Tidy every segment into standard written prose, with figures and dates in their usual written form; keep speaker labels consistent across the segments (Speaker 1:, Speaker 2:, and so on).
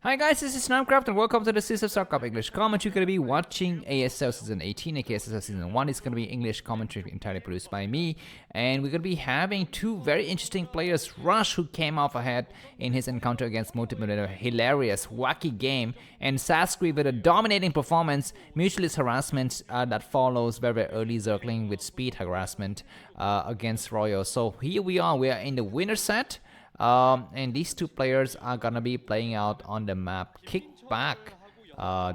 Speaker 1: Hi guys, this is Namcraft and welcome to the series of Starcraft English commentary. You're going to be watching ASL Season 18, aka ASL Season 1. It's going to be English commentary entirely produced by me. And we're going to be having two very interesting players. Rush, who came off ahead in his encounter against Multimillionaire, hilarious, wacky game. And Sacsri with a dominating performance, mutualist harassment that follows very early Zergling with speed harassment against Royal. So here we are in the winner set. And these two players are gonna be playing out on the map Kickback.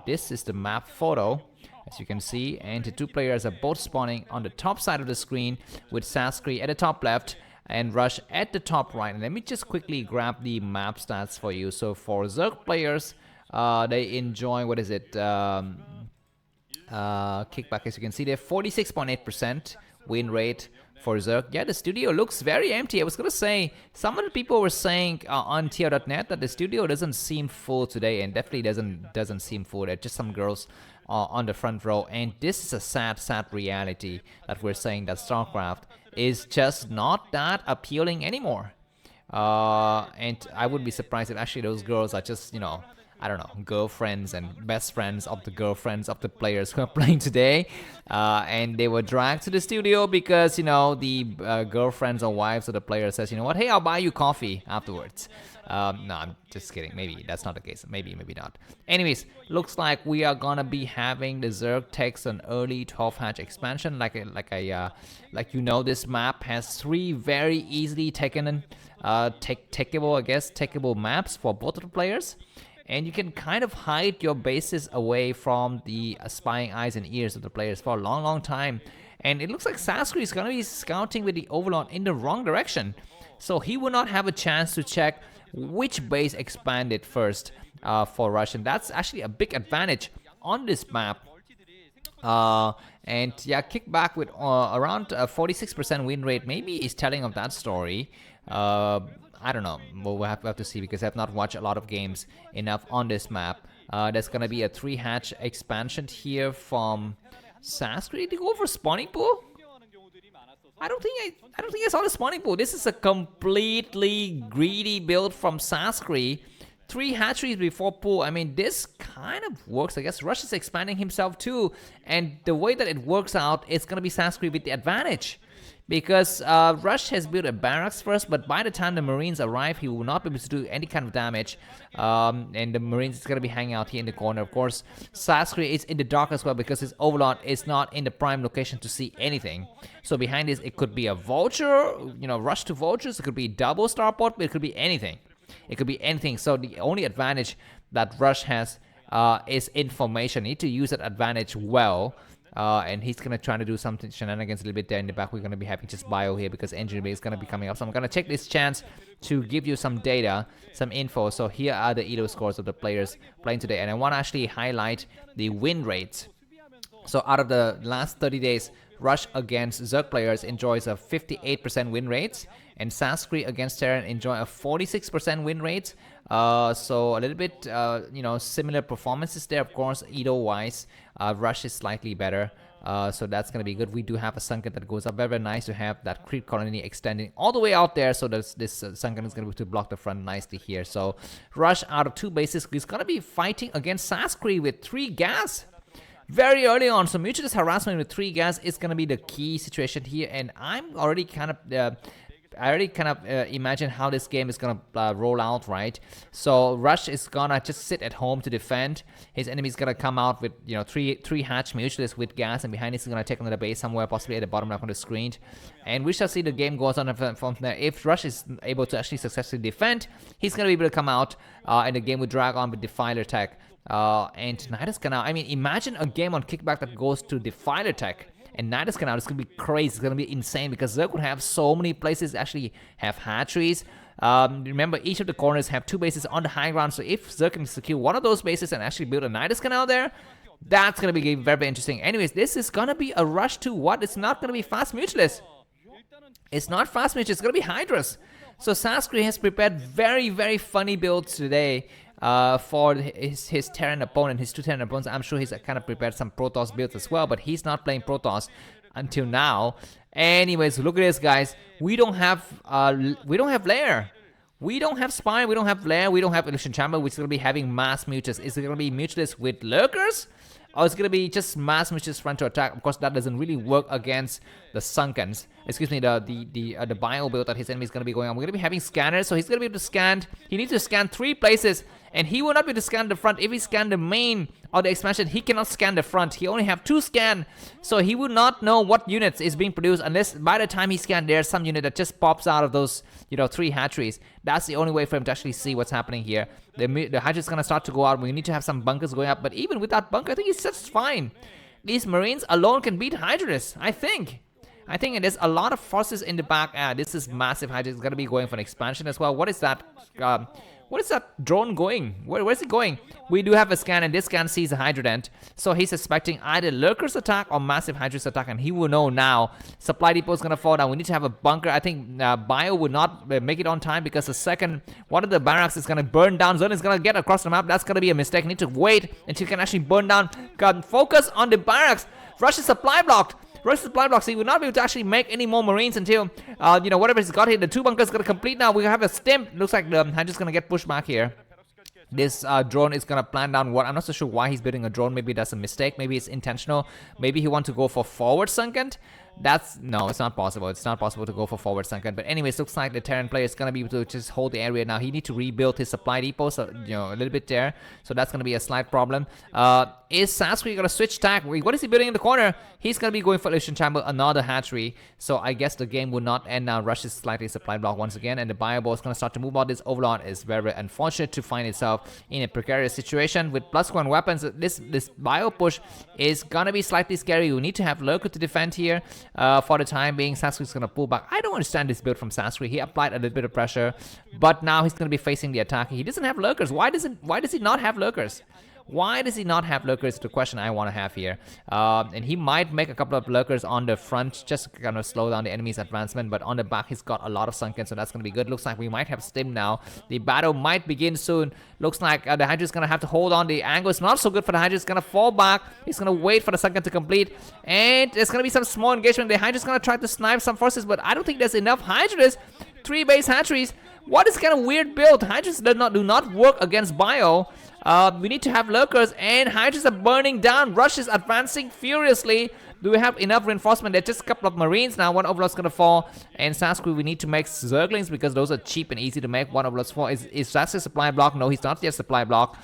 Speaker 1: This is the map photo, as you can see, and the two players are both spawning on the top side of the screen, with Sacsri at the top left and Rush at the top right. And let me just quickly grab the map stats for you. So for Zerg players, they enjoy, what is it, Kickback, as you can see, they're 46.8% win rate for Zerg. Yeah, the studio looks very empty. I was gonna say, some of the people were saying on TR.net that the studio doesn't seem full today, and definitely doesn't seem full. There are just some girls on the front row, and this is a sad reality that we're saying that Starcraft is just not that appealing anymore. And I would be surprised if actually those girls are just, I don't know, girlfriends and best friends of the girlfriends of the players who are playing today. And they were dragged to the studio because, the girlfriends or wives of the players says, you know what, hey, I'll buy you coffee afterwards. No, I'm just kidding. Maybe that's not the case. Maybe not. Anyways, looks like we are gonna be having the Zerg takes an early 12 hatch expansion. This map has three very easily takeable maps for both of the players. And you can kind of hide your bases away from the spying eyes and ears of the players for a long time. And it looks like Sacsri is going to be scouting with the Overlord in the wrong direction. So he will not have a chance to check which base expanded first for Rush. And that's actually a big advantage on this map. And yeah, Kickback with around 46% win rate maybe is telling of that story. I don't know. We'll have to see, because I've not watched a lot of games enough on this map. There's gonna be a 3-hatch expansion here from Sacsri. To go for spawning pool? I don't think I saw the spawning pool. This is a completely greedy build from Sacsri. 3 hatcheries before pool. I mean, this kind of works. I guess Rush is expanding himself too, and the way that it works out, it's gonna be Sacsri with the advantage. Because Rush has built a barracks first, but by the time the Marines arrive, he will not be able to do any kind of damage. And the Marines is going to be hanging out here in the corner. Of course, Sacsri is in the dark as well, because his Overlord is not in the prime location to see anything. So behind this, it could be a Vulture, Rush to Vultures. It could be double Starport, but it could be anything. It could be anything. So the only advantage that Rush has is information. You need to use that advantage well. And he's gonna try to do something shenanigans a little bit there in the back. We're gonna be having just bio here because engineer base is gonna be coming up. So I'm gonna take this chance to give you some data, some info. So here are the ELO scores of the players playing today, and I want to actually highlight the win rates. So out of the last 30 days, Rush against Zerg players enjoys a 58% win rate, and Sacsri against Terran enjoy a 46% win rate. So a little bit, similar performances there. Of course, ELO wise, Rush is slightly better. So that's going to be good. We do have a Sunken that goes up. Very, very nice to have that creep colony extending all the way out there. So this Sunken is going to block the front nicely here. So Rush out of 2 bases is going to be fighting against Sacsri with 3 gas. Very early on, so mutualist harassment with 3 gas is going to be the key situation here. And I'm already kind of... imagine how this game is gonna roll out, right? So Rush is gonna just sit at home to defend. His enemy's gonna come out with three hatch mutualists with gas, and behind this is gonna take another base somewhere, possibly at the bottom left on the screen. And we shall see the game goes on from there. If Rush is able to actually successfully defend, he's gonna be able to come out, and the game will drag on with Defiler Tech. And Nidus Canal. I mean, imagine a game on Kickback that goes to Defiler Tech. And Nidus Canal is going to be crazy. It's going to be insane, because Zerg would have so many places actually have hatcheries. Remember, each of the corners have 2 bases on the high ground. So if Zerg can secure one of those bases and actually build a Nidus Canal there, that's going to be very, very interesting. Anyways, this is going to be a rush to what? It's not going to be fast mutualist. It's not fast mutualist. It's going to be Hydras. So Sacsri has prepared very, very funny builds today. For his Terran opponent, his 2 Terran opponents. I'm sure he's kind of prepared some Protoss builds as well, but he's not playing Protoss until now. Anyways, look at this, guys. We don't have lair. We don't have Spy, we don't have Lair, we don't have Illusion Chamber, which is going to be having mass mutas. Is it going to be mutualists with Lurkers? Or it's going to be just mass mutualists front to attack? Of course, that doesn't really work against the Sunkens. Excuse me, the bio build that his enemy is going to be going on. We're going to be having scanners, so he's going to be able to scan. He needs to scan 3 places, and he will not be able to scan the front. If he scanned the main or the expansion, he cannot scan the front. He only have 2 scan, so he will not know what units is being produced unless by the time he scanned, there's some unit that just pops out of those, you know, 3 hatcheries. That's the only way for him to actually see what's happening here. The hatchery is going to start to go out. We need to have some bunkers going up, but even with that bunker, I think it's just fine. These Marines alone can beat Hydras, I think. There's a lot of forces in the back. This is massive. Hydra is going to be going for an expansion as well. What is that? What is that drone going? Where's it going? We do have a scan, and this scan sees a Hydrant. So he's expecting either Lurker's attack or massive Hydra's attack, and he will know now. Supply depot is going to fall down. We need to have a bunker. I think Bio would not make it on time because the second one of the barracks is going to burn down. Zone is going to get across the map. That's going to be a mistake. Need to wait until he can actually burn down. Focus on the barracks. Russia's supply blocked. Russia's supply blocks, so he will not be able to actually make any more Marines until, you know, whatever he's got here. The 2 bunkers going to complete now. We have a stim. Looks like the Hydra's going to get pushed back here. This drone is going to plan down what. I'm not so sure why he's building a drone. Maybe that's a mistake. Maybe it's intentional. Maybe he wants to go for forward sunken. No, it's not possible. It's not possible to go for forward sunken. But anyways, looks like the Terran player is going to be able to just hold the area now. He needs to rebuild his supply depot, so, you know, a little bit there. So that's going to be a slight problem. Is Sacsri going to switch tack? What is he building in the corner? He's going to be going for Illusion Chamber, another hatchery. So I guess the game will not end now. Rush is slightly supply block once again, and the bio ball is going to start to move out. This Overlord is very, very unfortunate to find itself in a precarious situation with +1 weapons. This bio push is going to be slightly scary. You need to have Lurker to defend here. For the time being, Sacsri is going to pull back. I don't understand this build from Sacsri. He applied a little bit of pressure, but now he's going to be facing the attack. He doesn't have Lurkers. Why does he not have Lurkers? Why does he not have Lurkers? The question I want to have here. And he might make a couple of Lurkers on the front just to kind of slow down the enemy's advancement, but on the back he's got a lot of sunken, so that's going to be good. Looks like we might have stim now. The battle might begin soon. Looks like the Hydra is going to have to hold on. The angle is not so good for the Hydra. It's going to fall back. He's going to wait for the sunken to complete, and there's going to be some small engagement. The Hydra is going to try to snipe some forces, but I don't think there's enough Hydras. 3 base hatcheries. What is kind of weird build? Hydras do not work against bio. We need to have Lurkers, and Hydras are burning down. Rush is advancing furiously. Do we have enough reinforcement? There's just a couple of Marines now. 1 Overlord's gonna fall, and Sacsri, we need to make Zerglings because those are cheap and easy to make. 1 Overlord's fall. Is Sacsri supply block? No, he's not yet supply block.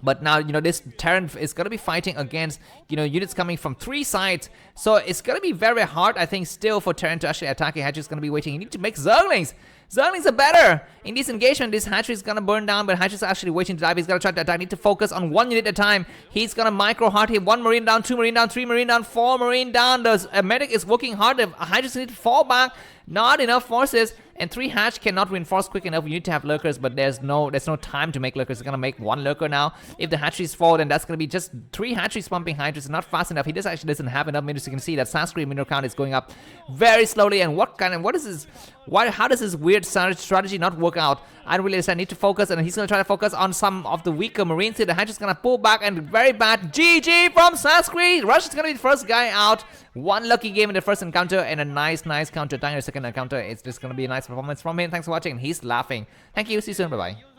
Speaker 1: But now, you know, this Terran is going to be fighting against, you know, units coming from 3 sides. So it's going to be very hard, I think, still for Terran to actually attack. A hatchery is going to be waiting. You need to make Zerglings. Zerglings are better. In this engagement, this hatchery is going to burn down, but hatchery is actually waiting to dive. He's going to try to attack. Need to focus on 1 unit at a time. He's going to micro hard hit. 1 Marine down, 2 Marine down, 3 Marine down, 4 Marine down. The medic is working hard. The hatcheries need to fall back. Not enough forces, and 3 hatch cannot reinforce quick enough. You need to have Lurkers, but there's no time to make Lurkers. He's gonna make 1 Lurker now. If the hatcheries fall, then that's gonna be just 3 hatcheries pumping Hydras. Not fast enough. He actually doesn't have enough minerals. You can see that Sacsri mineral count is going up very slowly. And what is this? How does this weird strategy not work out? I don't really understand. I need to focus, and he's gonna try to focus on some of the weaker Marines here. The hatch is gonna pull back, and very bad GG from Sacsri. Rush is gonna be the first guy out. 1 lucky game in the first encounter, and a nice counter attack in the second encounter. It's just gonna be a nice performance from him. Thanks for watching. He's laughing. Thank you. See you soon. Bye bye.